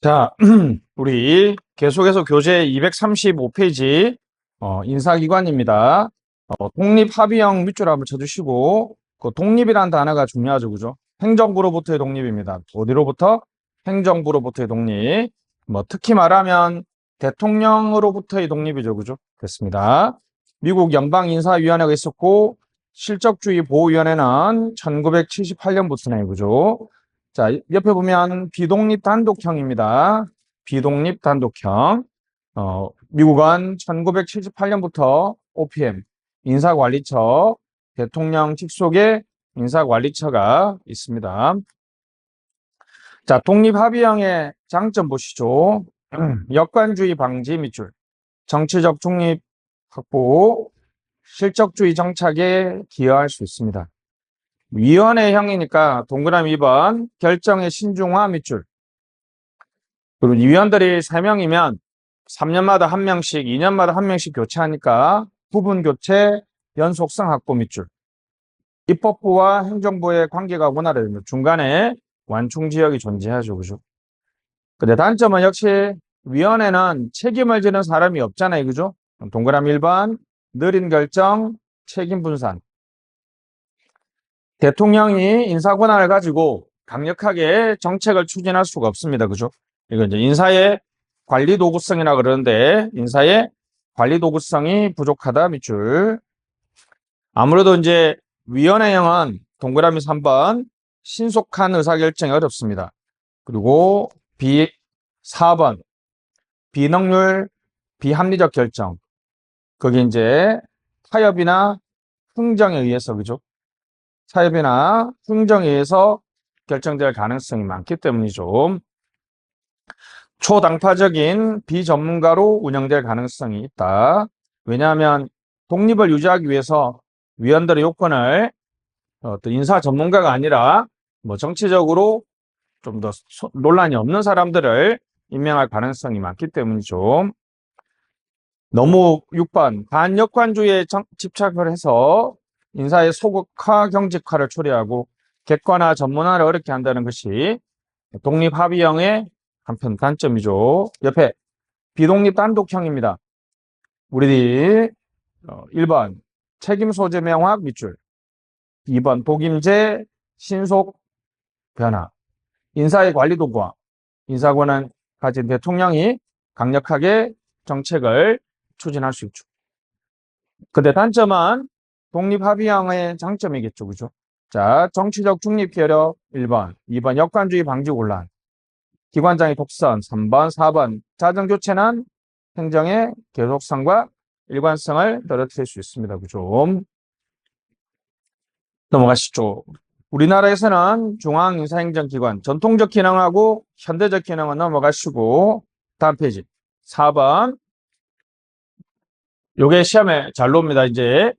자, 우리 계속해서 교재 235페이지 인사기관입니다. 독립합의형 밑줄 한번 쳐주시고 그 독립이란 단어가 중요하죠, 그죠? 행정부로부터의 독립입니다. 어디로부터? 행정부로부터의 독립. 특히 말하면 대통령으로부터의 독립이죠, 그죠? 됐습니다. 미국 연방인사위원회가 있었고 실적주의 보호위원회는 1978년부터네요, 그죠? 자, 옆에 보면 비독립 단독형입니다. 비독립 단독형. 미국은 1978년부터 OPM, 인사관리처, 대통령 직속의 인사관리처가 있습니다. 자, 독립합의형의 장점 보시죠. 역관주의 방지 밑줄, 정치적 중립 확보, 실적주의 정착에 기여할 수 있습니다. 위원회형이니까 동그라미 2번 결정의 신중화 밑줄. 그리고 위원들이 3명이면 3년마다 1명씩, 2년마다 1명씩 교체하니까 부분 교체, 연속성 확보 밑줄. 입법부와 행정부의 관계가 원활해집니다. 중간에 완충 지역이 존재하죠, 그죠? 근데 단점은 역시 위원회는 책임을 지는 사람이 없잖아요, 그죠? 동그라미 1번 느린 결정, 책임 분산. 대통령이 인사 권한을 가지고 강력하게 정책을 추진할 수가 없습니다. 그죠? 이건 이제 인사의 관리 도구성이라 그러는데 인사의 관리 도구성이 부족하다 밑줄. 아무래도 이제 위원회형은 동그라미 3번 신속한 의사결정이 어렵습니다. 그리고 4번 비능률 비합리적 결정. 그게 이제 타협이나 흥정에 의해서 그죠? 타협이나 흥정에 의해서 결정될 가능성이 많기 때문이죠. 초당파적인 비전문가로 운영될 가능성이 있다. 왜냐하면 독립을 유지하기 위해서 위원들의 요건을 어떤 인사 전문가가 아니라 정치적으로 좀 더 논란이 없는 사람들을 임명할 가능성이 많기 때문이죠. 너무 6번 반역관주의에 집착을 해서 인사의 소극화, 경직화를 초래하고 객관화, 전문화를 어렵게 한다는 것이 독립합의형의 한편 단점이죠. 옆에 비독립 단독형입니다. 우리들이 1번 책임 소재 명확 밑줄, 2번 복임제 신속 변화, 인사의 관리 도구와 인사권을 가진 대통령이 강력하게 정책을 추진할 수 있죠. 근데 단점은 독립합의형의 장점이겠죠, 그죠? 자, 정치적 중립 기여력 1번, 2번 역관주의 방지 곤란, 기관장의 독선 3번, 4번 자정교체는 행정의 계속성과 일관성을 떨어뜨릴 수 있습니다, 그죠? 넘어가시죠. 우리나라에서는 중앙인사행정기관 전통적 기능하고 현대적 기능은 넘어가시고 다음 페이지 4번. 요게 시험에 잘 나옵니다. 이제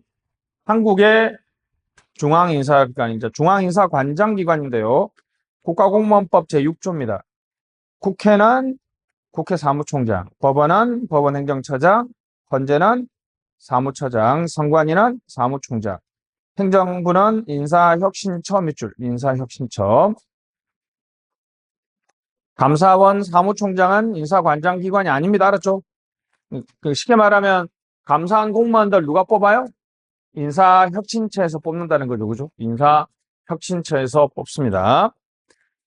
한국의 중앙인사기관, 이제 중앙인사관장기관인데요. 국가공무원법 제6조입니다. 국회는 국회 사무총장, 법원은 법원행정처장, 헌재는 사무처장, 선관위는 사무총장, 행정부는 인사혁신처 밑줄, 인사혁신처. 감사원 사무총장은 인사관장기관이 아닙니다. 알았죠? 쉽게 말하면 감사원 공무원들 누가 뽑아요? 인사혁신처에서 뽑는다는 거죠. 그죠? 인사혁신처에서 뽑습니다.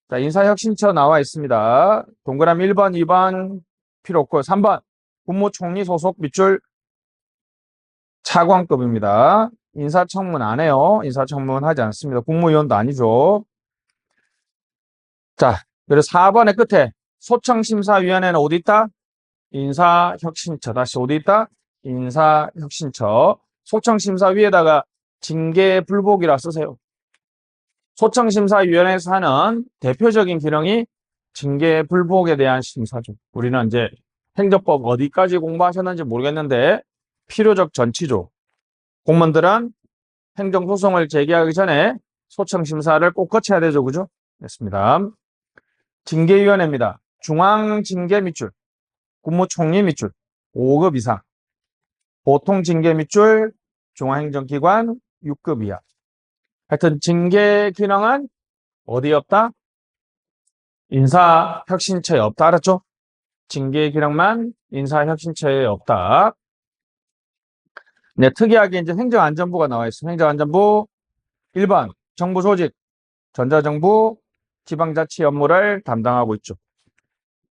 자, 인사혁신처 나와 있습니다. 동그라미 1번, 2번 필요 없고 3번 국무총리 소속 밑줄 차관급입니다. 인사청문 안 해요. 인사청문 하지 않습니다. 국무위원도 아니죠. 자, 그래서 4번의 끝에 소청심사위원회는 어디 있다? 인사혁신처. 다시 어디 있다? 인사혁신처. 소청심사위에다가 징계불복이라 쓰세요. 소청심사위원회에서 하는 대표적인 기능이 징계불복에 대한 심사죠. 우리는 이제 행정법 어디까지 공부하셨는지 모르겠는데 필요적 전치죠. 공무원들은 행정소송을 제기하기 전에 소청심사를 꼭 거쳐야 되죠. 그죠? 됐습니다. 징계위원회입니다. 중앙징계 밑줄, 국무총리 밑줄, 5급 이상. 보통 징계 밑줄, 중앙행정기관 6급 이하. 하여튼 징계 기능은 어디 없다? 인사혁신처에 없다. 알았죠? 징계 기록만 인사혁신처에 없다. 네, 특이하게 이제 행정안전부가 나와 있어. 행정안전부 1번 정부 조직, 전자정부, 지방자치 업무를 담당하고 있죠.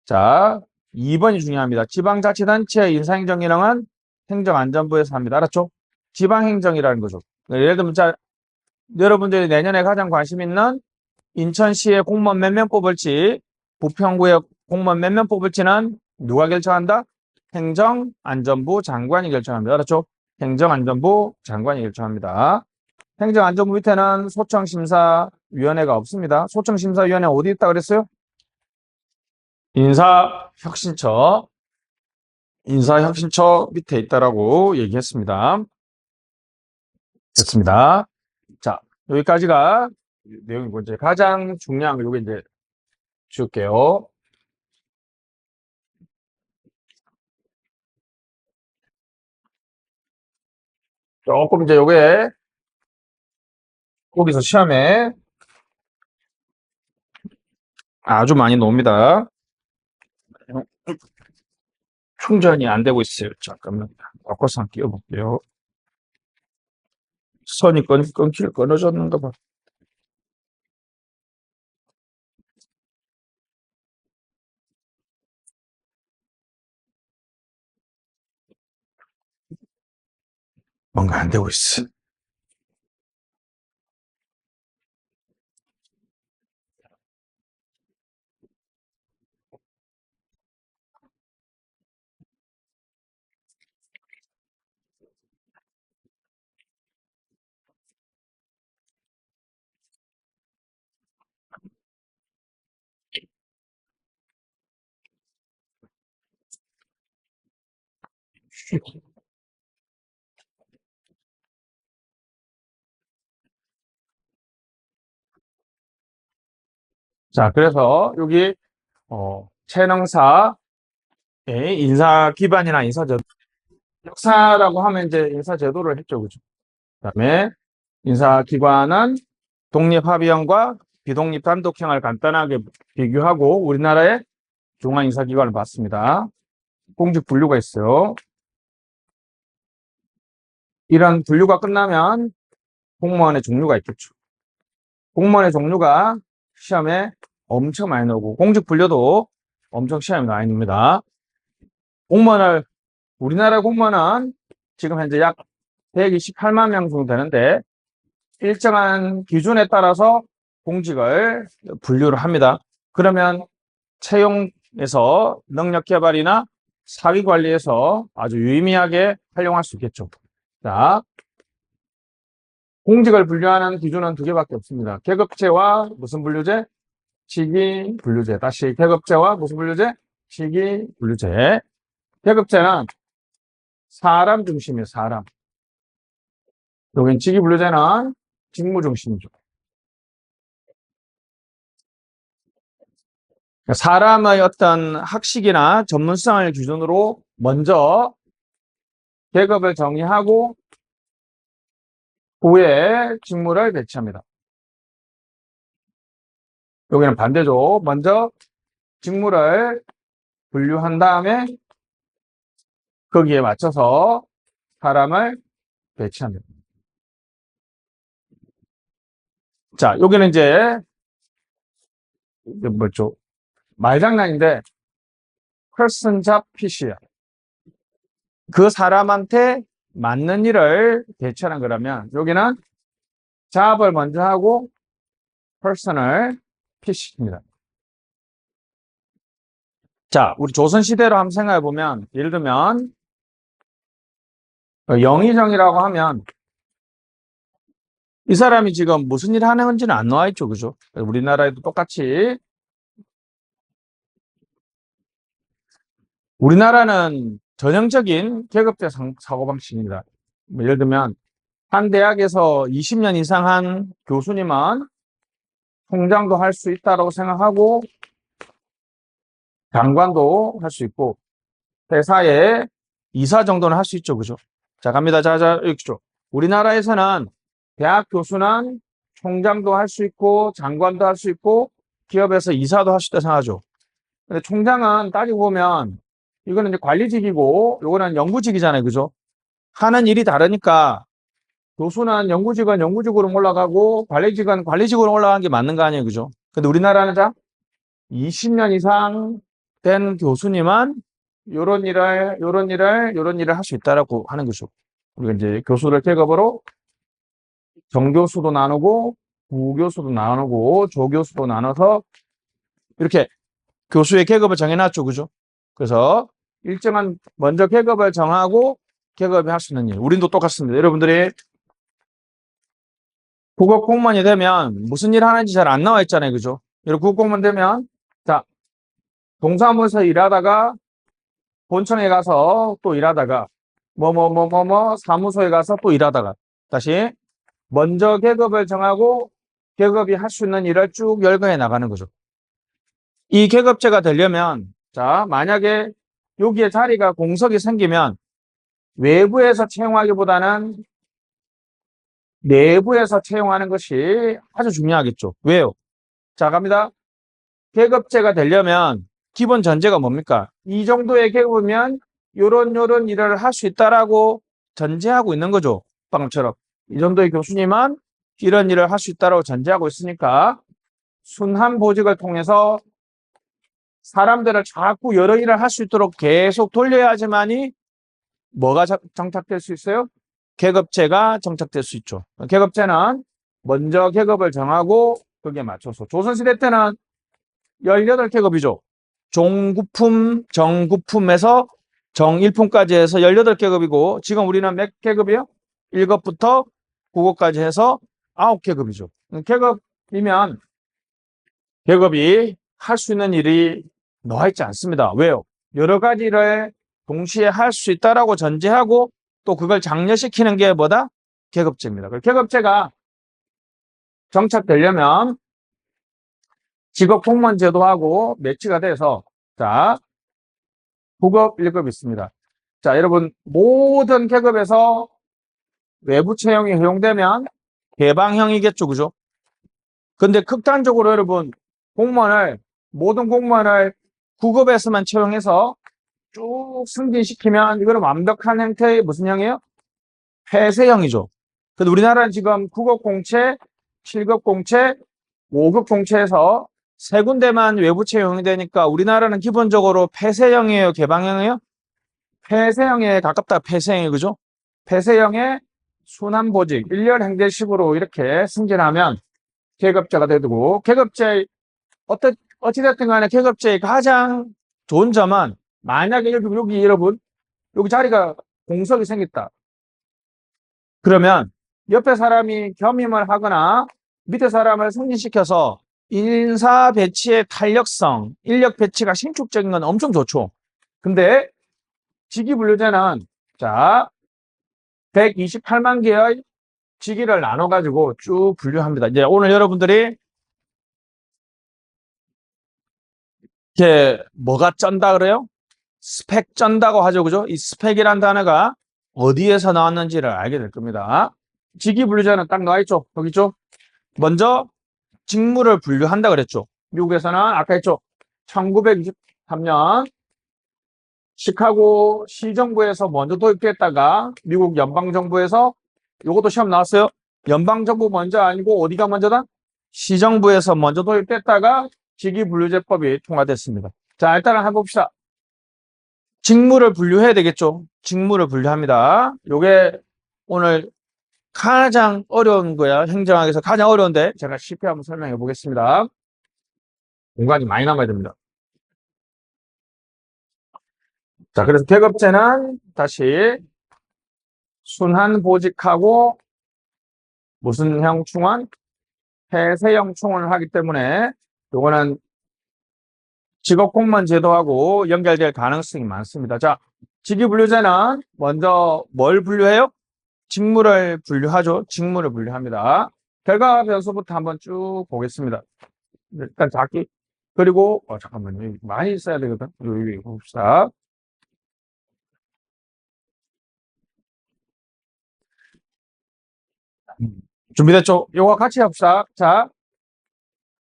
자, 2번이 중요합니다. 지방자치단체의 인사행정기능은 행정안전부에서 합니다. 알았죠? 지방행정이라는 거죠. 예를 들면, 자, 여러분들이 내년에 가장 관심 있는 인천시에 공무원 몇 명 뽑을지, 부평구에 공무원 몇 명 뽑을지는 누가 결정한다? 행정안전부 장관이 결정합니다. 알았죠? 행정안전부 장관이 결정합니다. 행정안전부 밑에는 소청심사위원회가 없습니다. 소청심사위원회 어디 있다 그랬어요? 인사혁신처 밑에 있다라고 얘기했습니다. 됐습니다. 자, 여기까지가 내용이고, 이제 가장 중요한 거, 요거 이제 줄게요. 조금 이제 요게, 거기서 시험에 아주 많이 나옵니다. 충전이 안 되고 있어요. 잠깐만. 바꿔서 한번 끼워볼게요. 선이 끊어졌는가 봐. 뭔가 안 되고 있어. 자, 그래서 여기 채능사의 인사 기반이나 인사 제도, 역사라고 하면 이제 인사 제도를 했죠, 그죠? 그다음에 인사 기관은 독립합의형과 비독립 단독형을 간단하게 비교하고 우리나라의 중앙 인사 기관을 봤습니다. 공직 분류가 있어요. 이런 분류가 끝나면 공무원의 종류가 있겠죠. 공무원의 종류가 시험에 엄청 많이 나오고 공직 분류도 엄청 시험에 많이 납니다. 우리나라 공무원은 지금 현재 약 128만 명 정도 되는데 일정한 기준에 따라서 공직을 분류를 합니다. 그러면 채용에서 능력 개발이나 사기 관리에서 아주 유의미하게 활용할 수 있겠죠. 자, 공직을 분류하는 기준은 두 개밖에 없습니다. 계급제와 무슨 분류제? 직위 분류제. 다시 계급제와 무슨 분류제? 직위 분류제. 계급제는 사람 중심이에요. 사람. 여긴 직위 분류제는 직무 중심이죠. 사람의 어떤 학식이나 전문성을 기준으로 먼저 계급을 정의하고 후에 직무를 배치합니다. 여기는 반대죠. 먼저 직무를 분류한 다음에 거기에 맞춰서 사람을 배치합니다. 자, 여기는 이제 뭐죠? 말장난인데 person job 핏이야. 그 사람한테 맞는 일을 배치하는 거라면 여기는 job을 먼저 하고 person을 핏입니다. 자, 우리 조선시대로 한번 생각해 보면 예를 들면 영의정이라고 하면 이 사람이 지금 무슨 일 하는지는 안 나와 있죠. 그죠? 우리나라에도 똑같이 우리나라는 전형적인 계급제 사고방식입니다. 예를 들면 한 대학에서 20년 이상 한 교수님은 총장도 할 수 있다고 생각하고 장관도 할 수 있고 회사의 이사 정도는 할 수 있죠. 그죠? 자, 갑니다. 자, 이렇게죠. 우리나라에서는 대학 교수는 총장도 할 수 있고 장관도 할 수 있고 기업에서 이사도 할 수 있다 생각하죠. 근데 총장은 따지고 보면 이거는 이제 관리직이고 요거는 연구직이잖아요. 그죠? 하는 일이 다르니까 교수는 연구직은 연구직으로 올라가고 관리직은 관리직으로 올라가는 게 맞는 거 아니에요. 그죠? 근데 우리나라는 자 20년 이상 된 교수님은 요런 일을 할 수 있다라고 하는 거죠. 우리가 이제 교수를 계급으로 정교수도 나누고 부교수도 나누고 조교수도 나눠서 이렇게 교수의 계급을 정해놨죠. 그죠? 그래서 일정한 먼저 계급을 정하고 계급이 할 수 있는 일. 우린도 똑같습니다. 여러분들이 국어 공무원이 되면 무슨 일 하는지 잘 안 나와 있잖아요. 그죠? 여러분 국어 공무원 되면 자, 동사무소에서 일하다가 본청에 가서 또 일하다가 사무소에 가서 또 일하다가 다시 먼저 계급을 정하고 계급이 할 수 있는 일을 쭉 열거해 나가는 거죠. 이 계급제가 되려면 자, 만약에 여기에 자리가 공석이 생기면 외부에서 채용하기보다는 내부에서 채용하는 것이 아주 중요하겠죠. 왜요? 자, 갑니다. 계급제가 되려면 기본 전제가 뭡니까? 이 정도의 계급이면 요런 일을 할 수 있다라고 전제하고 있는 거죠. 방금처럼. 이 정도의 교수님은 이런 일을 할 수 있다라고 전제하고 있으니까 순환 보직을 통해서 사람들을 자꾸 여러 일을 할 수 있도록 계속 돌려야지만이 뭐가 정착될 수 있어요? 계급제가 정착될 수 있죠. 계급제는 먼저 계급을 정하고 거기에 맞춰서 조선시대 때는 18계급이죠. 종구품, 정구품에서 정일품까지 해서 18계급이고 지금 우리는 몇 계급이요? 1급부터 9급까지 해서 9계급이죠. 계급이면 계급이 할 수 있는 일이 나와 있지 않습니다. 왜요? 여러 가지 일을 동시에 할 수 있다라고 전제하고 또 그걸 장려시키는 게 뭐다? 계급제입니다. 계급제가 정착되려면 직업 공무원 제도하고 매치가 돼서 자 9급, 1급 있습니다. 자 여러분 모든 계급에서 외부 채용이 허용되면 개방형이겠죠. 그죠? 근데 극단적으로 여러분 모든 공무원을 9급에서만 채용해서 쭉 승진시키면 이거는 완벽한 형태의 무슨 형이에요? 폐쇄형이죠. 근데 우리나라는 지금 9급 공채, 7급 공채, 5급 공채에서 세 군데만 외부 채용이 되니까 우리나라는 기본적으로 폐쇄형이에요, 개방형이에요? 폐쇄형에 가깝다. 폐쇄형이 그죠? 폐쇄형의 순환보직, 1년 행제식으로 이렇게 승진하면 계급제가 되고 계급제 어찌됐든 간에 계급제의 가장 좋은 점은 만약에 여기 여러분 여기 자리가 공석이 생겼다. 그러면 옆에 사람이 겸임을 하거나 밑에 사람을 승진시켜서 인사 배치의 탄력성, 인력 배치가 신축적인 건 엄청 좋죠. 근데 직위분류제는 자 128만 개의 직위를 나눠가지고 쭉 분류합니다. 이제 오늘 여러분들이 이렇게 뭐가 쩐다 그래요? 스펙 쩐다고 하죠. 그죠? 이 스펙이란 단어가 어디에서 나왔는지를 알게 될 겁니다. 직위분류제는 딱 나와 있죠. 여기 있죠? 먼저 직무를 분류한다 그랬죠. 미국에서는 아까 했죠. 1923년 시카고 시정부에서 먼저 도입됐다가 미국 연방정부에서 이것도 시험 나왔어요. 연방정부 먼저 아니고 어디가 먼저다? 시정부에서 먼저 도입됐다가 직위분류제법이 통과됐습니다. 자, 일단은 한번 봅시다. 직무를 분류해야 되겠죠. 직무를 분류합니다. 요게 오늘 가장 어려운 거야. 행정학에서 가장 어려운데 제가 쉽게 한번 설명해 보겠습니다. 공간이 많이 남아야 됩니다. 자, 그래서 계급제는 다시 순환 보직하고 무슨 형 충원? 폐쇄형 충원을 하기 때문에 요거는 직업 공무원 제도하고 연결될 가능성이 많습니다. 자, 직위분류제는 먼저 뭘 분류해요? 직무를 분류하죠. 직무를 분류합니다. 결과 변수부터 한번 쭉 보겠습니다. 일단 작기 그리고 잠깐만요. 많이 써야 되거든. 여기 봅시다. 준비됐죠? 요거 같이 합시다. 자,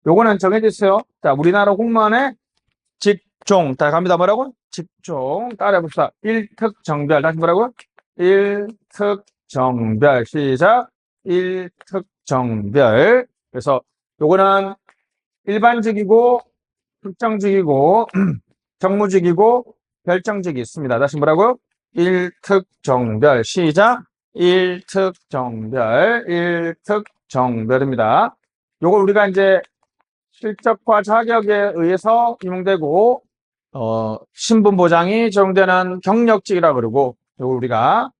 요거는 정해져 있어요. 자, 우리나라 공무원의 직종. 다 갑니다. 뭐라고? 직종. 따라해봅시다. 일특정별. 다시 뭐라고? 일특정별. 시작. 일특정별. 그래서 요거는 일반직이고, 특정직이고, 정무직이고, 별정직이 있습니다. 다시 뭐라고요? 일특정별. 시작. 일특정별. 일특정별입니다. 요걸 우리가 이제 실적과 자격에 의해서 임용되고, 신분 보장이 적용되는 경력직이라고 그러고, 요걸 우리가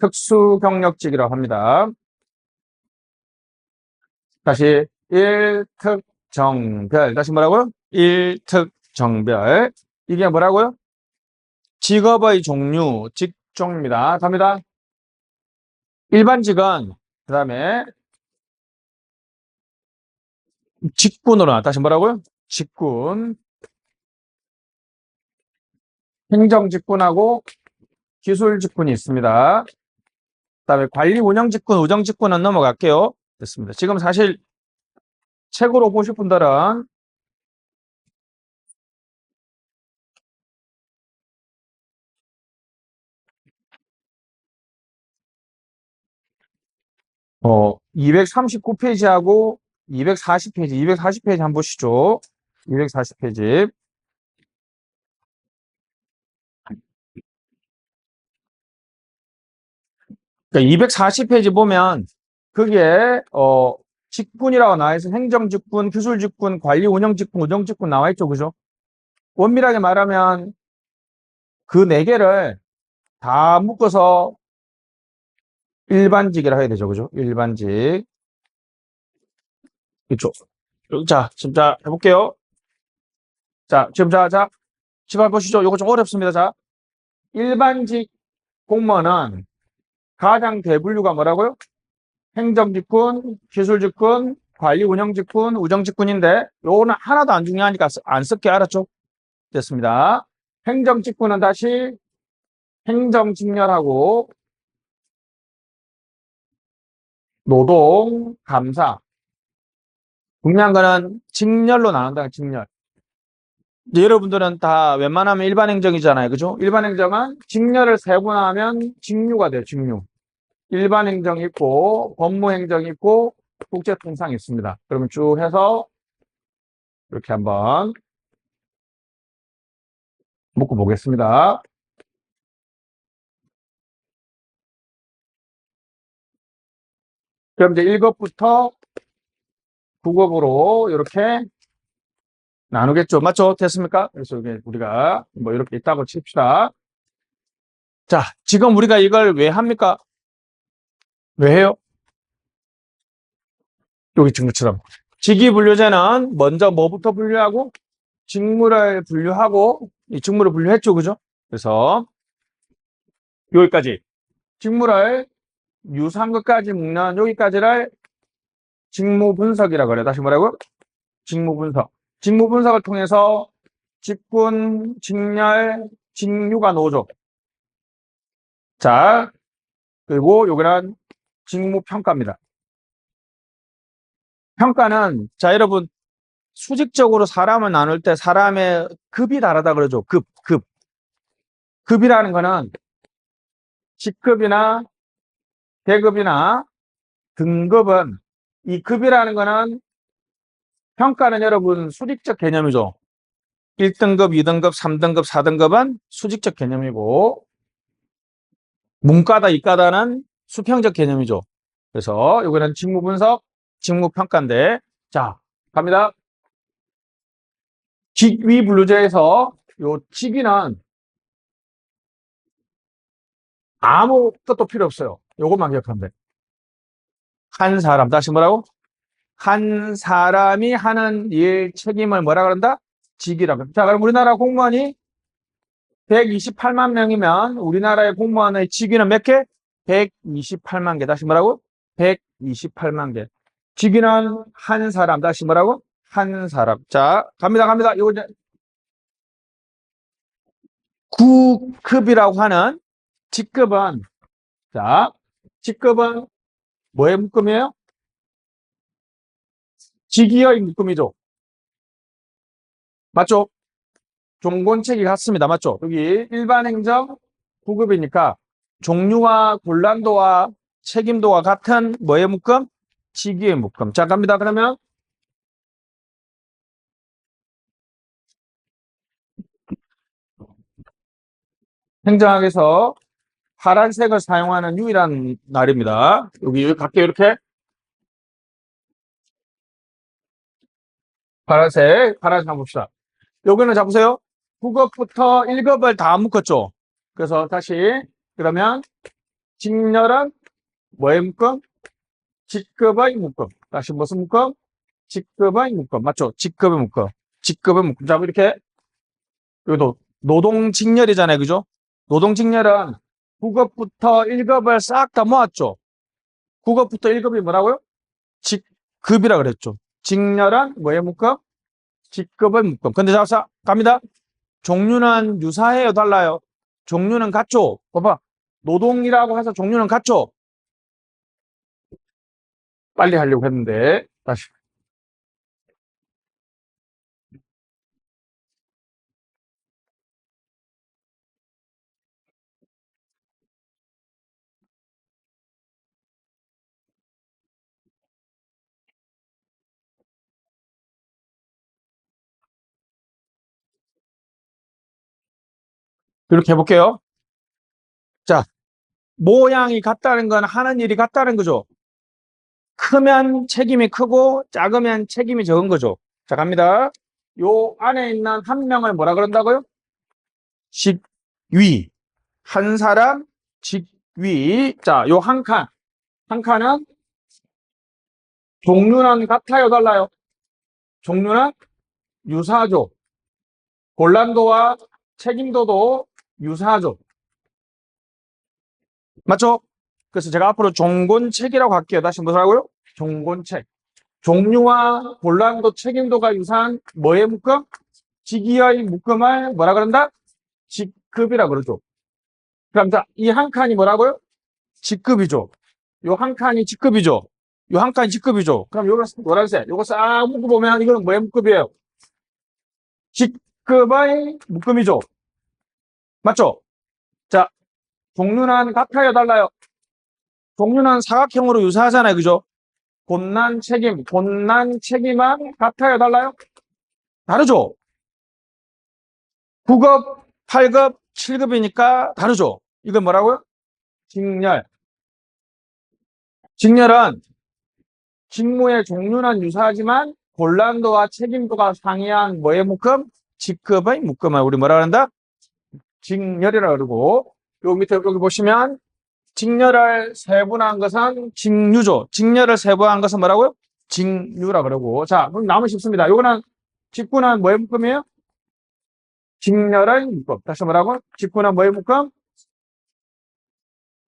특수경력직이라고 합니다. 다시, 일특정별. 다시 뭐라고요? 일특정별. 이게 뭐라고요? 직업의 종류, 직종입니다. 갑니다. 일반직은, 그 다음에 직군으로, 다시 뭐라고요? 직군. 행정직군하고 기술직군이 있습니다. 그다음에 관리 운영직군, 우정직군은 넘어갈게요. 됐습니다. 지금 사실 책으로 보실 분들은 어 239페이지하고 240페이지 한번 보시죠. 240페이지. 그러니까 240페이지 보면 그게 직군이라고 나와 있어. 행정직군, 기술직군, 관리 운영직군, 우정직군 나와 있죠. 그죠? 원밀하게 말하면 그 네 개를 다 묶어서 일반직이라 해야 되죠. 그죠? 일반직. 그렇죠. 자, 지금 자, 해볼게요. 자, 지금 집안 보시죠. 요거 좀 어렵습니다. 자, 일반직 공무원은 가장 대분류가 뭐라고요? 행정직군, 기술직군, 관리운영직군, 우정직군인데 요거는 하나도 안 중요하니까 안 쓸게. 알았죠? 됐습니다. 행정직군은 다시 행정직렬하고 노동, 감사. 중요한 거는 직렬로 나눈다. 직렬. 이제 여러분들은 다 웬만하면 일반 행정이잖아요. 그죠? 일반 행정은 직렬을 세분화하면 직류가 돼요. 직류. 일반 행정이 있고, 법무 행정이 있고, 국제통상이 있습니다. 그러면 쭉 해서 이렇게 한번 묶어 보겠습니다. 그럼 이제 1급부터 9급으로 이렇게 나누겠죠. 맞죠? 됐습니까? 그래서 우리가 뭐 이렇게 있다고 칩시다. 자, 지금 우리가 이걸 왜 합니까? 왜 해요? 여기 증거처럼. 직위분류제는 먼저 뭐부터 분류하고? 직무를 분류하고, 이 직무를 분류했죠. 그죠? 그래서 여기까지. 직무를 유사한 것까지 묶는 여기까지를 직무 분석이라고 그래요. 다시 뭐라고요? 직무 분석. 직무 분석을 통해서 직군, 직렬, 직류가 나오죠. 자, 그리고 여기는 직무 평가입니다. 평가는, 자, 여러분, 수직적으로 사람을 나눌 때 사람의 급이 다르다 그러죠. 급. 급이라는 거는 직급이나 계급이나 등급은, 이 급이라는 거는, 평가는 여러분 수직적 개념이죠. 1등급, 2등급, 3등급, 4등급은 수직적 개념이고, 문과다, 이과다는 수평적 개념이죠. 그래서 이거는 직무 분석, 직무 평가인데, 자, 갑니다. 직위 분류제에서 요 직위는 아무것도 필요 없어요. 요것만 기억하면 돼. 한 사람, 다시 뭐라고? 한 사람이 하는 일 책임을 뭐라 그런다? 직이라고. 자, 그럼 우리나라 공무원이 128만 명이면 우리나라의 공무원의 직위는 몇 개? 128만 개. 다시 뭐라고? 128만 개. 직위는 한 사람. 다시 뭐라고? 한 사람. 자, 갑니다. 이거 이제 9급이라고 하는 직급은, 자, 직급은 뭐의 묶음이에요? 직위의 묶음이죠. 맞죠? 종곤책이 같습니다. 맞죠? 여기 일반행정 9급이니까 종류와 곤란도와 책임도가 같은 뭐의 묶음? 직위의 묶음. 자, 갑니다. 그러면 행정학에서 파란색을 사용하는 유일한 날입니다. 여기 갈게요. 이렇게 파란색 한번 봅시다. 여기는 잡으세요. 9급부터 1급을 다 묶었죠. 그래서 다시 그러면 직렬은 뭐의 묶음? 직급의 묶음. 다시 무슨 묶음? 직급의 묶음. 맞죠? 직급의 묶음. 직급의 묶음. 자, 이렇게 여기도 노동직렬이잖아요. 그죠? 노동직렬은 9급부터 1급을 싹 다 모았죠. 9급부터 1급이 뭐라고요? 직급이라 그랬죠. 직렬은 뭐의 묶음? 직급의 묶음. 근데 자, 갑니다. 종류는 유사해요, 달라요? 종류는 같죠? 봐봐. 노동이라고 해서 종류는 같죠? 빨리 하려고 했는데, 다시. 이렇게 해볼게요. 자, 모양이 같다는 건 하는 일이 같다는 거죠. 크면 책임이 크고 작으면 책임이 적은 거죠. 자, 갑니다. 요 안에 있는 한 명을 뭐라 그런다고요? 직위. 한 사람 직위. 자, 요 한 칸. 한 칸은 종류는 같아요, 달라요? 종류는 유사하죠. 곤란도와 책임도도 유사하죠. 맞죠? 그래서 제가 앞으로 종곤책이라고 할게요. 다시 뭐라고요? 종곤책. 종류와 곤란도, 책임도가 유사한 뭐의 묶음? 직위의 묶음을 뭐라 그런다? 직급이라 그러죠. 그럼 자, 이 한 칸이 뭐라고요? 직급이죠. 요 한 칸이 직급이죠. 요 한 칸이 직급이죠. 그럼 요거 노란색, 요거 싹 묶어보면 이거는 뭐의 묶음이에요? 직급의 묶음이죠. 맞죠? 자, 종류는 같아요, 달라요? 종류는 사각형으로 유사하잖아요, 그죠? 곤난 책임은 같아요, 달라요? 다르죠? 9급, 8급, 7급이니까 다르죠? 이건 뭐라고요? 직렬. 직렬은 직무의 종류는 유사하지만 곤란도와 책임도가 상이한 뭐의 묶음? 직급의 묶음을 우리 뭐라 그런다? 직렬이라 그러고, 요 밑에 여기 보시면 직렬을 세분화한 것은 직류죠. 직렬을 세분화한 것은 뭐라고요? 직류라 그러고. 자, 그럼 나머지 쉽습니다. 요거는 직구는 뭐의 묶음이에요? 직렬의 묶음. 다시 뭐라고? 직구는 뭐의 묶음?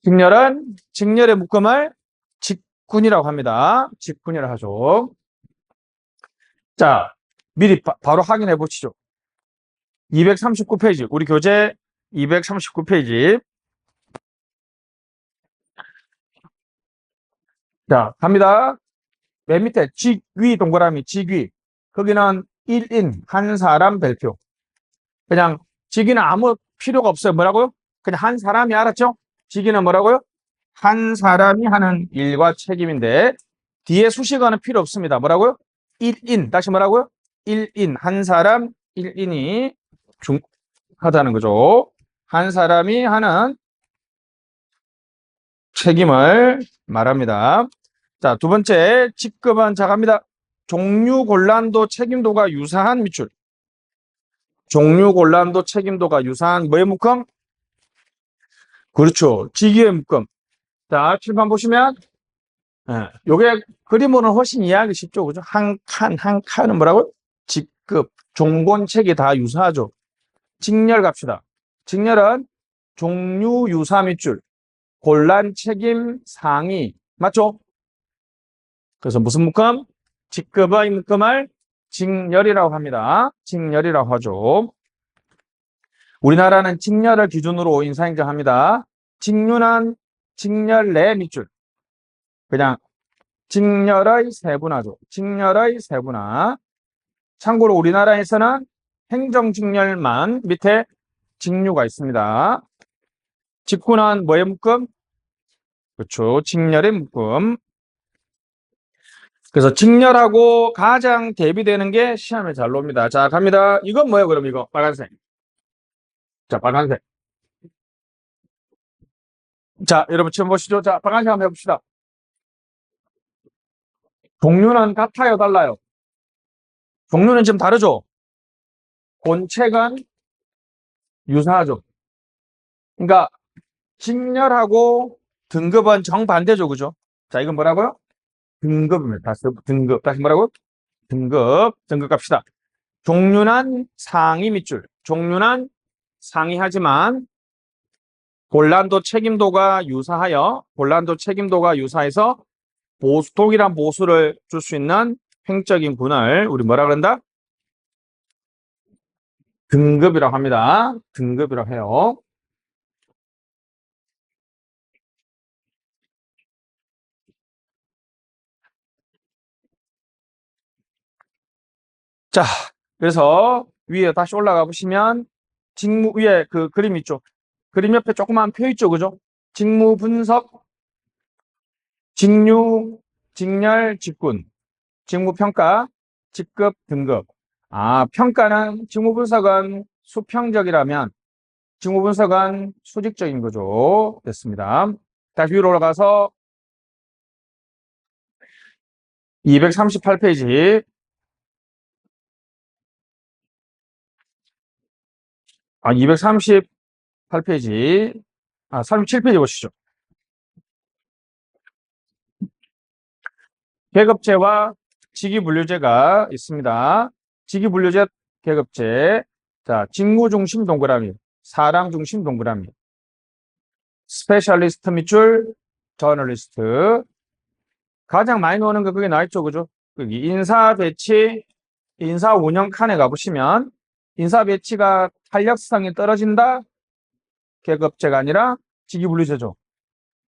직렬은 직렬의 묶음을 직군이라고 합니다. 직군이라고 하죠. 자, 미리 바로 확인해 보시죠. 239페이지. 우리 교재 239페이지. 자, 갑니다. 맨 밑에 직위 동그라미 직위. 거기는 1인 한 사람 별표. 그냥 직위는 아무 필요가 없어요. 뭐라고요? 그냥 한 사람이 알았죠? 직위는 뭐라고요? 한 사람이 하는 일과 책임인데 뒤에 수식어는 필요 없습니다. 뭐라고요? 1인. 다시 뭐라고요? 1인. 한 사람 1인이 하다는 거죠. 한 사람이 하는 책임을 말합니다. 자, 두 번째 직급은 자 갑니다. 종류 곤란도 책임도가 유사한 밑줄. 종류 곤란도 책임도가 유사한 뭐의 묶음? 그렇죠. 직위의 묶음. 자, 칠판 보시면 요게 그림으로는 훨씬 이해하기 쉽죠. 그죠? 한 칸은 뭐라고요? 직급, 종곤책이 다 유사하죠. 직렬 갑시다. 직렬은 종류 유사 밑줄, 곤란 책임 상위. 맞죠? 그래서 무슨 묶음? 직급의 묶음을 직렬이라고 합니다. 직렬이라고 하죠. 우리나라는 직렬을 기준으로 인사행정합니다. 직류는 직렬 내 밑줄. 그냥 직렬의 세분화죠. 직렬의 세분화. 참고로 우리나라에서는 행정직렬만 밑에 직류가 있습니다. 직구는 뭐의 묶음? 그렇죠. 직렬의 묶음. 그래서 직렬하고 가장 대비되는 게 시험에 잘 나옵니다. 자, 갑니다. 이건 뭐예요, 그럼 이거? 빨간색. 자, 빨간색. 자, 여러분 처음 보시죠? 자, 빨간색 한번 해봅시다. 종류는 같아요, 달라요? 종류는 지금 다르죠? 본체간 유사하죠? 그러니까 직렬하고 등급은 정반대죠, 그죠? 자, 이건 뭐라고요? 등급입니다. 등급. 다시 뭐라고? 등급 갑시다. 종류는 상위 밑줄. 종류는 상이하지만 본란도 책임도가 유사해서 동일한 보수를 줄 수 있는 횡적인 분을 우리 뭐라 그런다? 등급이라고 합니다. 등급이라고 해요. 자, 그래서 위에 다시 올라가 보시면 직무 위에 그 그림 있죠? 그림 옆에 조그만 표 있죠, 그죠? 직무 분석, 직류, 직렬, 직군, 직무 평가, 직급, 등급. 아, 평가는 직무 분석은 수평적이라면 직무 분석은 수직적인 거죠. 됐습니다. 다시 위로 올라가서 238페이지. 238페이지. 37페이지 보시죠. 계급제와 직위분류제가 있습니다. 직위분류제, 계급제. 자, 직무 중심 동그라미, 사람 중심 동그라미. 스페셜리스트 밑줄, 저널리스트. 가장 많이 나오는 거 그게 나있죠, 그죠? 여기 인사 배치, 인사 운영 칸에 가보시면 인사 배치가 탄력성이 떨어진다? 계급제가 아니라 직위분류제죠.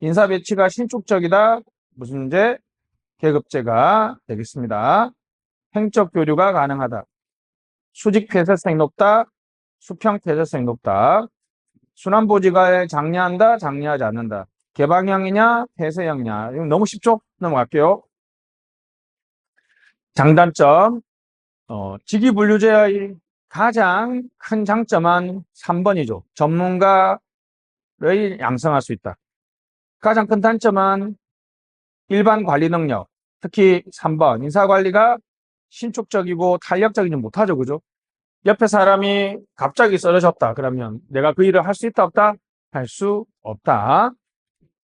인사 배치가 신축적이다? 무슨 문제? 계급제가 되겠습니다. 행적 교류가 가능하다. 수직 폐쇄성이 높다. 수평 폐쇄성이 높다. 순환보지가 장려한다. 장려하지 않는다. 개방형이냐 폐쇄형이냐. 이거 너무 쉽죠? 넘어갈게요. 장단점. 직위분류제의 가장 큰 장점은 3번이죠. 전문가를 양성할 수 있다. 가장 큰 단점은 일반 관리 능력, 특히 3번 인사관리가 신축적이고 탄력적이지 못하죠. 그죠? 옆에 사람이 갑자기 쓰러졌다. 그러면 내가 그 일을 할 수 있다 없다? 할 수 없다.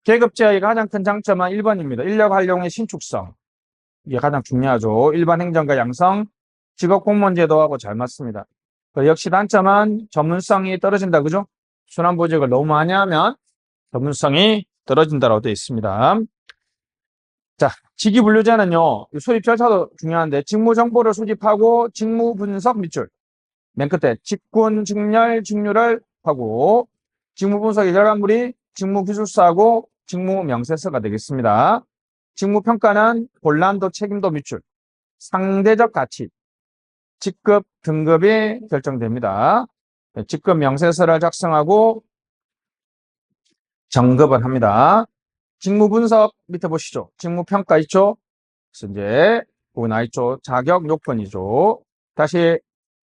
계급제의 가장 큰 장점은 1번입니다. 인력 활용의 신축성. 이게 가장 중요하죠. 일반 행정과 양성, 직업 공무원 제도하고 잘 맞습니다. 역시 단점은 전문성이 떨어진다. 그죠? 순환보직을 너무 많이 하면 전문성이 떨어진다라고 되어 있습니다. 자, 직위분류제는요, 수립 절차도 중요한데, 직무 정보를 수집하고, 직무 분석 밑줄. 맨 끝에, 직군, 직렬, 직류를 하고, 직무 분석의 결과물이 직무 기술서하고 직무 명세서가 되겠습니다. 직무 평가는 본란도 책임도 밑줄. 상대적 가치. 직급, 등급이 결정됩니다. 직급 명세서를 작성하고, 정급을 합니다. 직무 분석 밑에 보시죠. 직무 평가 있죠? 그래서 이제 보고 나 있죠. 자격 요건이죠. 다시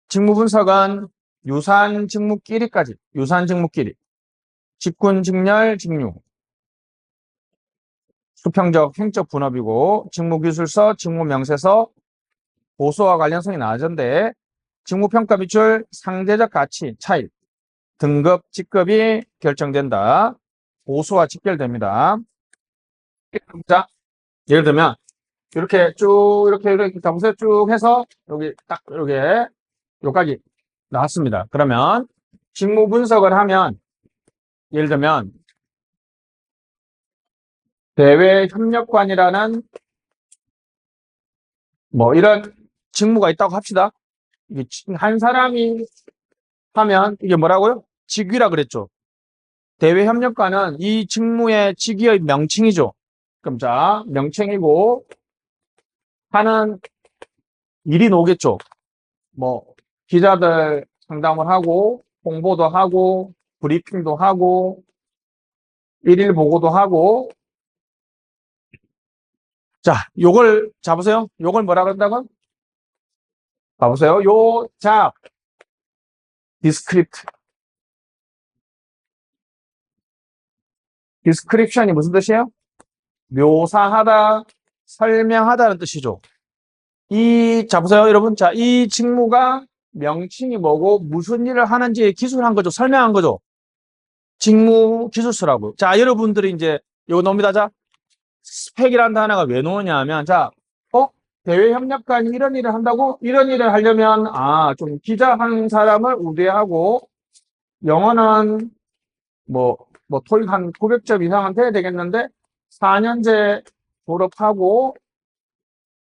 직무 분석은 유사한 직무끼리까지. 직군, 직렬, 직류. 수평적, 행적 분업이고 직무 기술서, 직무 명세서, 보수와 관련성이 나아졌는데 직무 평가 밑줄 상대적 가치 차이. 등급, 직급이 결정된다. 보수와 직결됩니다. 자, 예를 들면 이렇게 쭉 이렇게 보세요. 쭉 해서 여기 딱 이렇게 여기까지 나왔습니다. 그러면 직무 분석을 하면 예를 들면 대외 협력관이라는 뭐 이런 직무가 있다고 합시다. 이게 한 사람이 하면 이게 뭐라고요? 직위라 그랬죠. 대외 협력관은 이 직무의 직위의 명칭이죠. 그럼 자, 명칭이고, 하는 일이 나오겠죠. 뭐, 기자들 상담을 하고, 홍보도 하고, 브리핑도 하고, 일일 보고도 하고. 자, 요걸 잡으세요. 요걸 뭐라 그런다고? 봐보세요. 요 잡, 디스크립트. 디스크립션이 무슨 뜻이에요? 묘사하다, 설명하다는 뜻이죠. 잡으세요, 여러분. 자, 이 직무가 명칭이 뭐고 무슨 일을 하는지 기술한 거죠. 설명한 거죠. 직무 기술서라고. 자, 여러분들이 이제 이거 나옵니다. 자, 스펙이라는 단어가 왜 나오냐 하면, 자, 대외 협력관이 이런 일을 한다고? 이런 일을 하려면, 좀 기자 한 사람을 우대하고, 영어는 토익 한 900점 이상은 돼야 되겠는데, 4년제 졸업하고,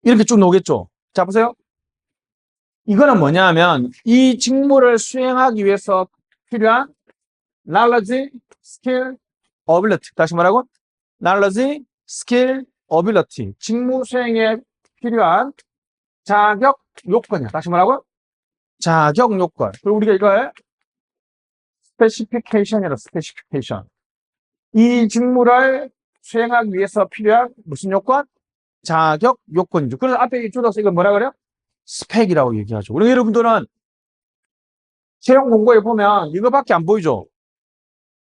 이렇게 쭉 나오겠죠. 자, 보세요. 이거는 뭐냐 하면, 이 직무를 수행하기 위해서 필요한 knowledge, skill, ability. 다시 말하고, knowledge, skill, ability. 직무 수행에 필요한 자격 요건이야. 다시 말하고, 자격 요건. 그리고 우리가 이걸 specification이라 specification. 이 직무를 수행하기 위해서 필요한 무슨 요건? 자격 요건이죠. 그래서 앞에 줄여서 이걸 뭐라 그래요? 스펙이라고 얘기하죠. 우리 여러분들은 채용 공고에 보면 이거밖에 안 보이죠.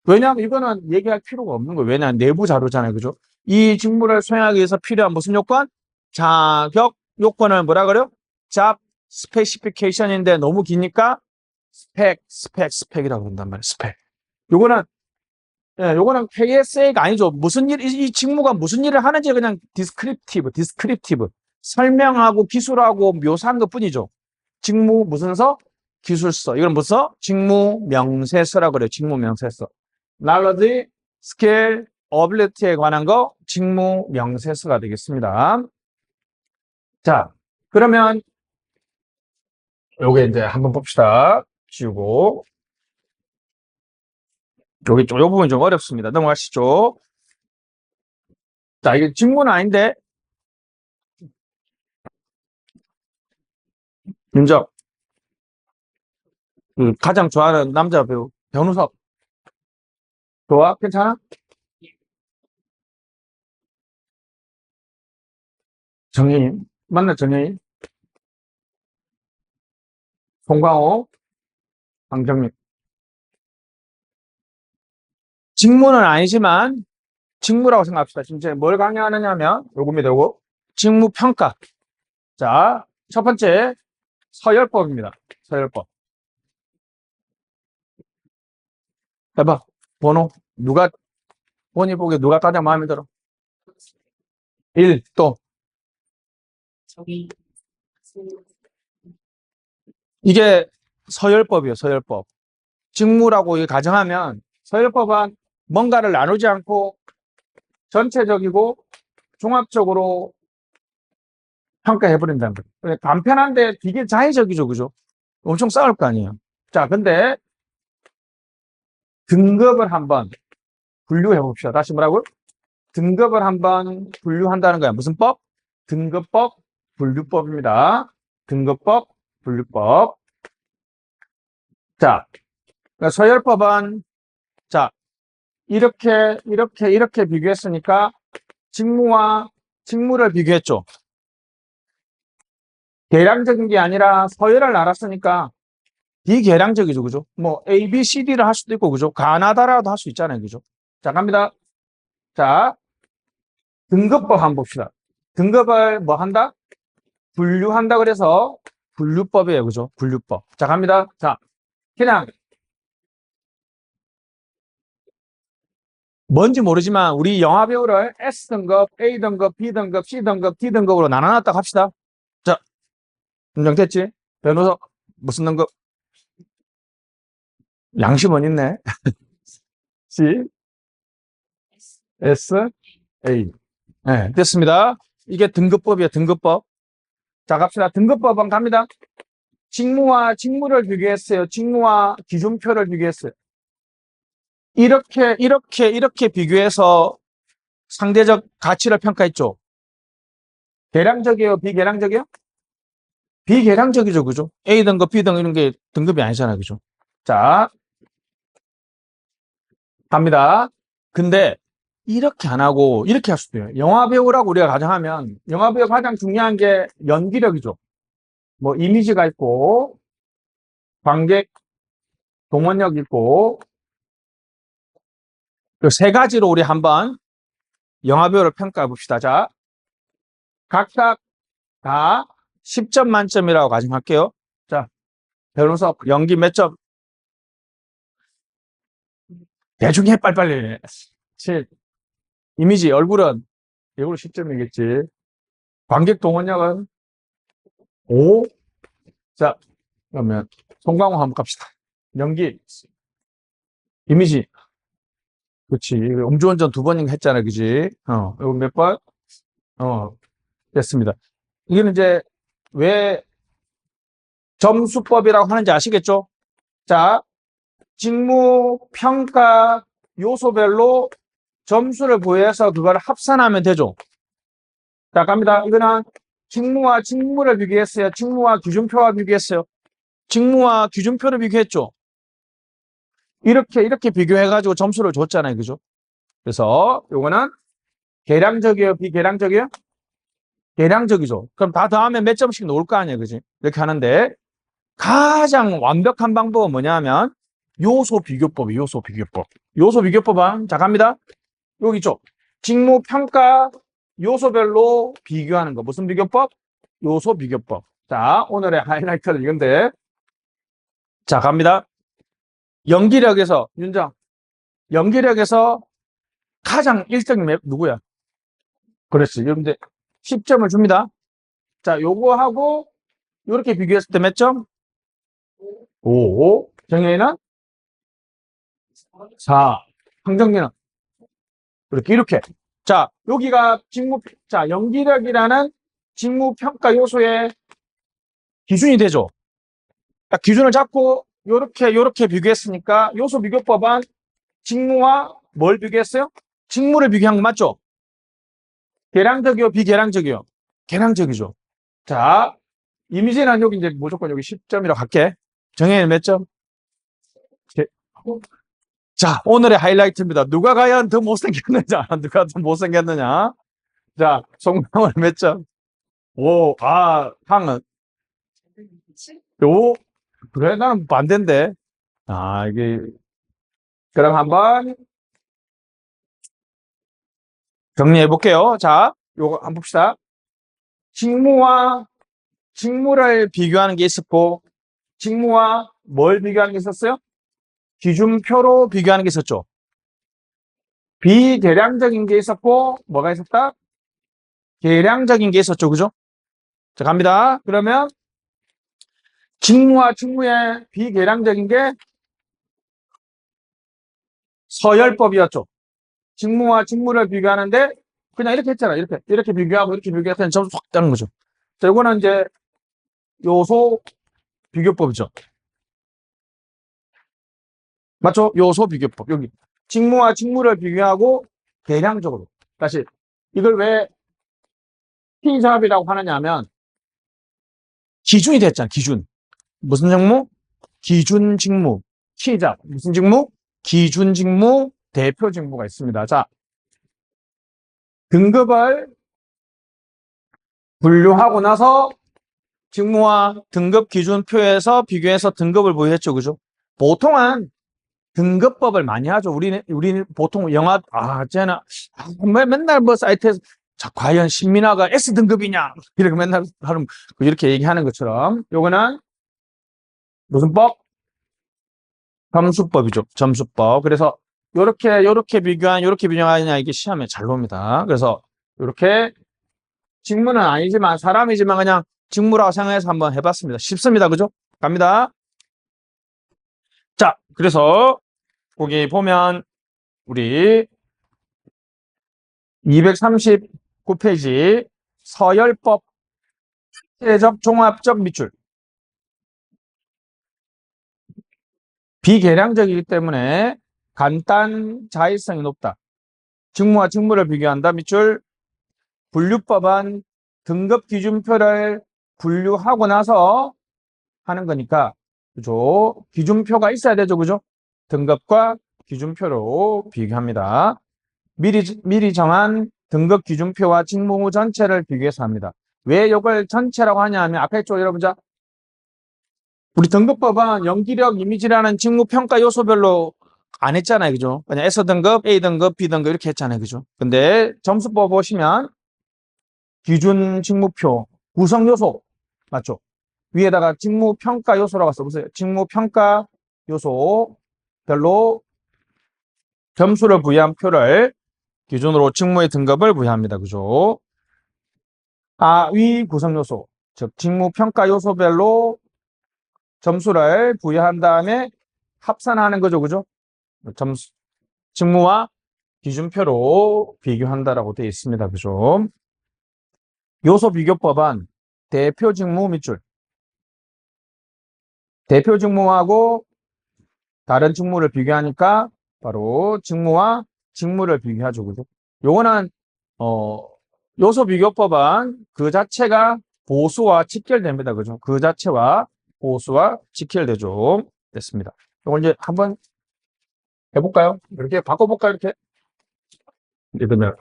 왜냐하면 이거는 얘기할 필요가 없는 거예요. 왜냐하면 내부 자료잖아요. 그죠? 이 직무를 수행하기 위해서 필요한 무슨 요건? 자격 요건을 뭐라 그래요? 잡 스페시피케이션인데 너무 기니까 스펙이라고 그런단 말이에요. 스펙. 요거는 KSA가 아니죠. 무슨 일, 이 직무가 무슨 일을 하는지 그냥 디스크립티브. 설명하고 기술하고 묘사한 것 뿐이죠. 직무 무슨 서? 기술서. 이건 무슨 서? 직무 명세서라고 그래요. 직무 명세서. knowledge, skill, ability에 관한 거 직무 명세서가 되겠습니다. 자, 그러면 요게 이제 한번 봅시다. 지우고. 요 부분이 좀 어렵습니다. 넘어가시죠. 자, 이게 직무는 아닌데, 윤정, 가장 좋아하는 남자 배우, 변우석. 좋아? 괜찮아? 정혜인. 맞나, 정혜인? 송광호, 강정민. 직무는 아니지만, 직무라고 생각합시다. 진짜 뭘 강요하느냐면, 요금이 되고, 직무평가. 자, 첫 번째, 서열법입니다. 서열법. 해봐. 번호. 본인 보기에 누가 가장 마음에 들어? 1, 또. 이게 서열법이에요, 서열법. 직무라고 가정하면, 서열법은 뭔가를 나누지 않고 전체적이고 종합적으로 평가해버린다는 거예요. 간편한데 되게 자의적이죠, 그죠? 엄청 싸울 거 아니에요. 자, 근데 등급을 한번 분류해 봅시다. 다시 뭐라고요? 등급을 한번 분류한다는 거야. 무슨 법? 등급법, 분류법입니다. 등급법, 분류법. 자, 서열법은, 자, 이렇게 비교했으니까 직무를 비교했죠. 계량적인 게 아니라 서열을 알았으니까 비계량적이죠. 그죠? 뭐 A, B, C, D를 할 수도 있고, 그죠? 가나다라도 할 수 있잖아요. 그죠? 자, 갑니다. 자, 등급법 한번 봅시다. 등급을 뭐 한다? 분류한다 그래서 분류법이에요. 그죠? 분류법. 자, 갑니다. 자, 그냥 뭔지 모르지만 우리 영화 배우를 S등급, A등급, B등급, C등급, D등급으로 나눠놨다고 합시다. 자, 인정됐지? 변호사 무슨 등급? 양심은 있네. C, S, A. 네, 됐습니다. 이게 등급법이에요. 등급법. 자, 갑시다. 등급법은 갑니다. 직무와 직무를 비교했어요. 직무와 기준표를 비교했어요. 이렇게 비교해서 상대적 가치를 평가했죠. 계량적이에요? 비계량적이에요? 비계량적이죠. 그죠? A 등급, B 등급 이런 게 등급이 아니잖아요. 그죠? 자, 갑니다. 근데 이렇게 안 하고 이렇게 할 수도 있어요. 영화 배우라고 우리가 가정하면 영화 배우 가장 중요한 게 연기력이죠. 뭐 이미지가 있고 관객 동원력 있고 그 세 가지로 우리 한번 영화 배우를 평가해 봅시다. 자, 각각 다 10점 만점이라고 가정할게요. 자, 변호사 연기 몇 점? 대충 해 빨리빨리. 7. 이미지 얼굴은 이걸로 10점이겠지. 관객 동원력은 5. 자, 그러면 송강호 한번 갑시다. 연기, 이미지. 그렇지. 음주운전 2번인가 했잖아. 그지? 이거 몇 번? 됐습니다. 이거는 이제 왜 점수법이라고 하는지 아시겠죠? 자, 직무 평가 요소별로 점수를 부여해서 그걸 합산하면 되죠. 자, 갑니다. 이거는 직무와 직무를 비교했어요. 직무와 기준표와 비교했어요. 직무와 기준표를 비교했죠. 이렇게 비교해가지고 점수를 줬잖아요. 그죠? 그래서 요거는 계량적이에요? 비계량적이에요? 계량적이죠. 그럼 다 더하면 몇 점씩 놓을 거 아니에요. 그지? 이렇게 하는데 가장 완벽한 방법은 뭐냐면 요소 비교법이에요. 요소 비교법. 요소 비교법은 자 갑니다. 여기 있죠. 직무 평가 요소별로 비교하는 거. 무슨 비교법? 요소 비교법. 자, 오늘의 하이라이트는 이건데. 자, 갑니다. 연기력에서 윤정. 연기력에서 가장 1등이 누구야? 그렇지. 여러분들 10점을 줍니다. 자, 요거하고 이렇게 비교했을 때 몇 점? 5. 정혜인은 4. 황정민은 이렇게. 자, 여기가 자, 연기력이라는 직무 평가 요소의 기준이 되죠. 딱 기준을 잡고 요렇게 비교했으니까 요소 비교법은 직무와 뭘 비교했어요? 직무를 비교한 거 맞죠? 계량적이요, 비계량적이요? 계량적이죠. 자, 이미지는 여기 이제 무조건 여기 10점이라고 할게. 정혜는 몇 점? 자, 오늘의 하이라이트입니다. 누가 과연 더 못생겼느냐? 누가 더 못생겼느냐? 자, 송강은 몇 점? 5. 황은? 요? 그래, 나는 반대인데. 이게, 그럼 한번 정리해 볼게요. 자, 요거 한번 봅시다. 직무와 직무를 비교하는 게 있었고, 직무와 뭘 비교하는 게 있었어요? 기준표로 비교하는 게 있었죠. 비계량적인 게 있었고, 뭐가 있었다? 계량적인 게 있었죠. 그죠? 자, 갑니다. 그러면 직무와 직무의 비계량적인 게 서열법이었죠. 직무와 직무를 비교하는데 그냥 이렇게 했잖아. 이렇게 비교하고 이렇게 비교했더니 점수 확 따는 거죠. 자, 이거는 이제 요소 비교법이죠. 맞죠? 요소 비교법. 여기 직무와 직무를 비교하고 대량적으로. 다시 이걸 왜 T잡이라고 하느냐 하면 기준이 됐잖아. 기준. 무슨 직무? 기준 직무. T잡. 무슨 직무? 기준 직무, 대표 직무가 있습니다. 자, 등급을 분류하고 나서 직무와 등급 기준표에서 비교해서 등급을 부여했죠. 그죠? 보통은 등급법을 많이 하죠. 우리는 보통 쟤는 맨날 뭐 사이트에서 자, 과연 신민아가 S등급이냐? 이렇게 맨날 하는, 이렇게 얘기하는 것처럼 요거는 무슨 법? 점수법이죠. 점수법. 그래서 요렇게 비교하냐 이게 시험에 잘 놉니다. 그래서 요렇게 직무는 아니지만 사람이지만 그냥 직무라고 생각해서 한번 해봤습니다. 쉽습니다. 그죠? 갑니다. 자, 그래서 거기 보면 우리 239페이지 서열법 대적 종합적 밑줄 비계량적이기 때문에 간단 자의성이 높다. 직무와 직무를 비교한다. 밑줄. 분류법은 등급 기준표를 분류하고 나서 하는 거니까, 그죠? 기준표가 있어야 되죠, 그죠? 등급과 기준표로 비교합니다. 미리 정한 등급 기준표와 직무 전체를 비교해서 합니다. 왜 이걸 전체라고 하냐 하면, 아까 했죠, 여러분. 자, 우리 등급법은 연기력, 이미지라는 직무 평가 요소별로 안 했잖아요, 그죠? 그냥 S등급, A등급, B등급 이렇게 했잖아요, 그죠? 근데 점수법 보시면 기준 직무표, 구성 요소, 맞죠? 위에다가 직무 평가 요소라고 써보세요. 직무 평가 요소별로 점수를 부여한 표를 기준으로 직무의 등급을 부여합니다, 그죠? 위 구성 요소, 즉 직무 평가 요소별로 점수를 부여한 다음에 합산하는 거죠, 그죠? 점수, 직무와 기준표로 비교한다라고 되어 있습니다, 그죠? 요소 비교법은 대표 직무 밑줄. 대표 직무하고 다른 직무를 비교하니까 바로 직무와 직무를 비교하죠, 그죠? 요거는, 요소 비교법은 그 자체가 보수와 직결됩니다, 그죠? 그 자체와 보수와 직결되죠. 됐습니다. 이걸 이제 한번 해볼까요? 이렇게 바꿔볼까요? 이렇게. 예를 들면,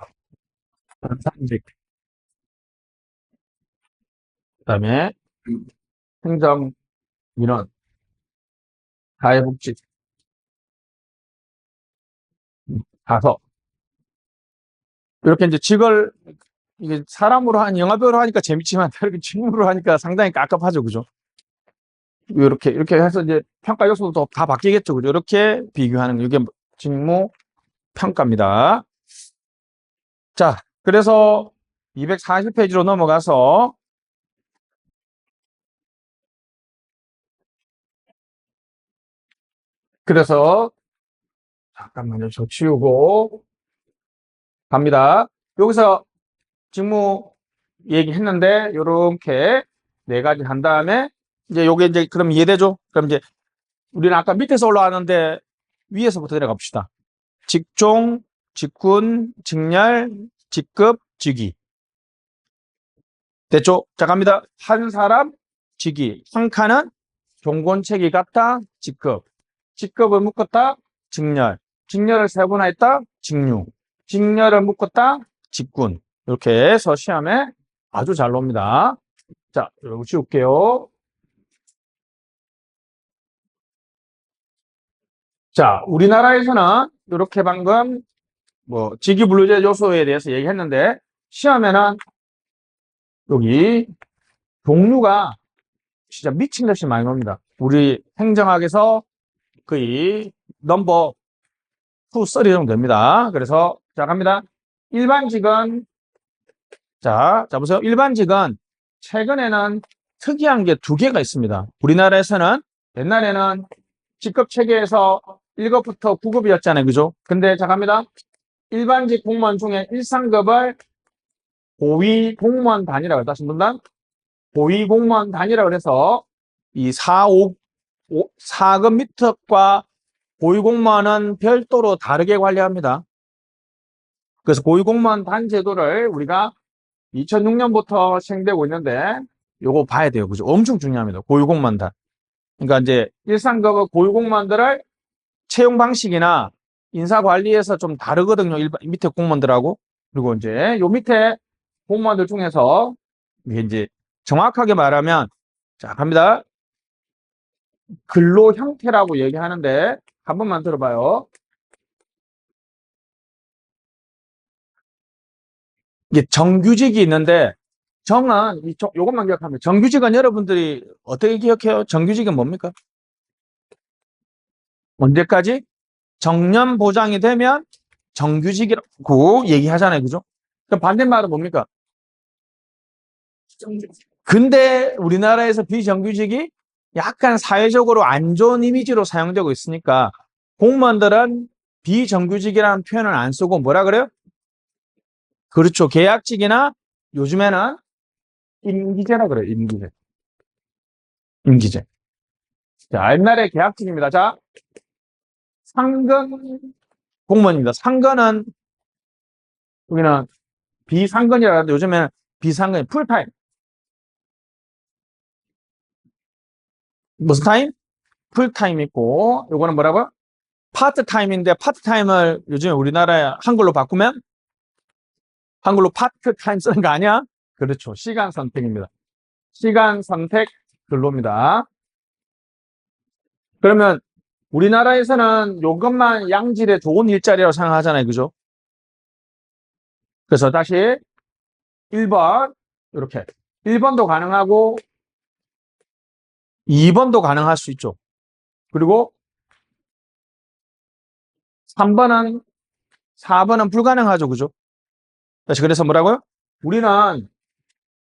산직, 그 다음에 행정, 민원, 사회복지, 가서. 이렇게 이제 직을, 이게 사람으로 영화배우로 하니까 재밌지만, 이렇게 직무로 하니까 상당히 깝깝하죠. 그죠? 이렇게 해서 이제 평가 요소도 다 바뀌겠죠. 그죠? 이렇게 비교하는, 이게 직무 평가입니다. 자, 그래서 240페이지로 넘어가서, 그래서, 잠깐만요. 저 치우고, 갑니다. 여기서 직무 얘기했는데, 요렇게 네 가지 한 다음에, 이제 요게 이제 그럼 이해되죠? 그럼 이제 우리는 아까 밑에서 올라왔는데, 위에서부터 내려갑시다. 직종, 직군, 직렬, 직급, 직위. 됐죠? 자, 갑니다. 한 사람, 직위. 한 칸은 종곤책이 같다, 직급. 직급을 묶었다, 직렬. 직렬을 세분화했다, 직류. 직렬을 묶었다, 직군. 이렇게 해서 시험에 아주 잘 놉니다. 자, 여러분 지울게요. 자, 우리나라에서는 이렇게 방금 직위분류제 요소에 대해서 얘기했는데, 시험에는 여기 종류가 진짜 미친 듯이 많이 나옵니다. 우리 행정학에서 거의 넘버 2, 3 정도 됩니다. 그래서 자, 갑니다. 일반직은, 자 보세요. 일반직은 최근에는 특이한 게 두 개가 있습니다. 우리나라에서는 옛날에는 직급 체계에서 1급부터 9급이었잖아요. 그죠? 근데 자, 갑니다. 일반직 공무원 중에 1, 3급을 고위 공무원 단위라고 다시 분단 고위 공무원 단위라고 해서 이 4급 밑과 고위 공무원은 별도로 다르게 관리합니다. 그래서 고위 공무원 단 제도를 우리가 2006년부터 시행되고 있는데 요거 봐야 돼요. 그죠? 엄청 중요합니다. 고위 공무원 단. 그러니까 이제 1, 3급의 고위 공무원들을 채용 방식이나 인사 관리에서 좀 다르거든요. 밑에 공무원들하고. 그리고 이제 요 밑에 공무원들 중에서 이게 이제 정확하게 말하면 자, 갑니다. 근로 형태라고 얘기하는데 한 번만 들어봐요. 이게 정규직이 있는데 정은 요것만 기억하면 정규직은 여러분들이 어떻게 기억해요? 정규직은 뭡니까? 언제까지? 정년 보장이 되면 정규직이라고 얘기하잖아요. 그죠? 그럼 반대말은 뭡니까? 근데 우리나라에서 비정규직이 약간 사회적으로 안 좋은 이미지로 사용되고 있으니까 공무원들은 비정규직이라는 표현을 안 쓰고 뭐라 그래요? 그렇죠. 계약직이나 요즘에는 임기제라 그래요. 임기제. 임기제. 자, 옛날에 계약직입니다. 자, 상근 공무원입니다. 상근은 여기는 비상근이라 하는데 요즘에는 비상근, 풀타임. 무슨 타임? 풀타임 있고, 요거는 뭐라고요? 파트타임인데, 파트타임을 요즘에 우리나라에 한글로 바꾸면? 한글로 파트타임 쓰는 거 아니야? 그렇죠. 시간 선택입니다. 시간 선택 근로입니다. 그러면 우리나라에서는 요것만 양질의 좋은 일자리라고 생각하잖아요. 그죠? 그래서 다시 1번, 이렇게. 1번도 가능하고, 2번도 가능할 수 있죠. 그리고 3번은, 4번은 불가능하죠. 그죠? 다시 그래서 뭐라고요? 우리는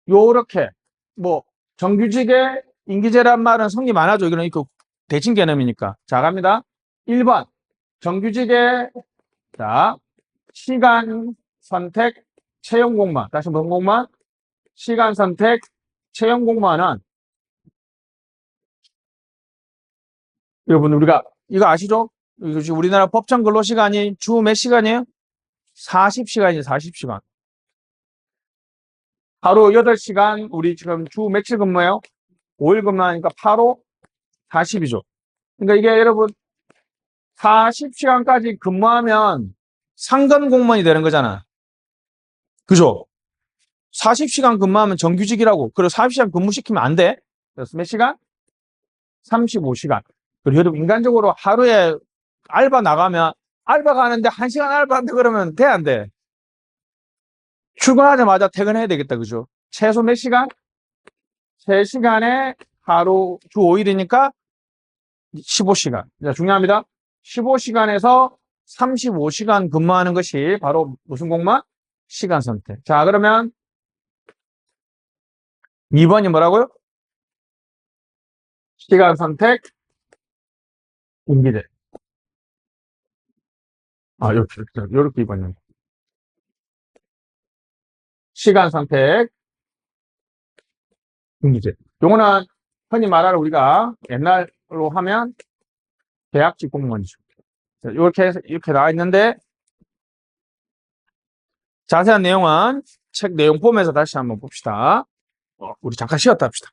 요렇게, 뭐, 정규직의 임기제란 말은 성립 안 하죠. 이거는 그 대칭 개념이니까. 자, 갑니다. 1번. 정규직의, 자, 시간 선택 채용 공무원. 다시 무슨 공무원? 시간 선택 채용 공무원은 여러분 우리가 이거 아시죠? 이거 지금 우리나라 법정 근로 시간이 주 몇 시간이에요? 40시간이에요. 40시간. 하루 8시간 우리 지금 주 며칠 근무해요? 5일 근무하니까 8호 40이죠. 그러니까 이게 여러분 40시간까지 근무하면 상근 공무원이 되는 거잖아. 그죠? 40시간 근무하면 정규직이라고. 그리고 40시간 근무시키면 안 돼. 그래서 몇 시간? 35시간. 그리고 여러분 인간적으로 하루에 알바 나가면 알바 가는데 1시간 알바한다 그러면 돼, 안 돼? 출근하자마자 퇴근해야 되겠다. 그죠? 최소 몇 시간? 3시간에 하루 주 5일이니까 15시간. 중요합니다. 15시간에서 35시간 근무하는 것이 바로 무슨 공무원? 시간 선택. 자, 그러면 2번이 뭐라고요? 시간 선택 임기제. 아, 이렇게 2번이요. 시간 선택 임기제. 요거는 흔히 말하는 우리가 옛날로 하면 계약직 공무원이죠. 자, 이렇게 나와 있는데 자세한 내용은 책 내용 폼에서 다시 한번 봅시다. 우리 잠깐 쉬었다 합시다.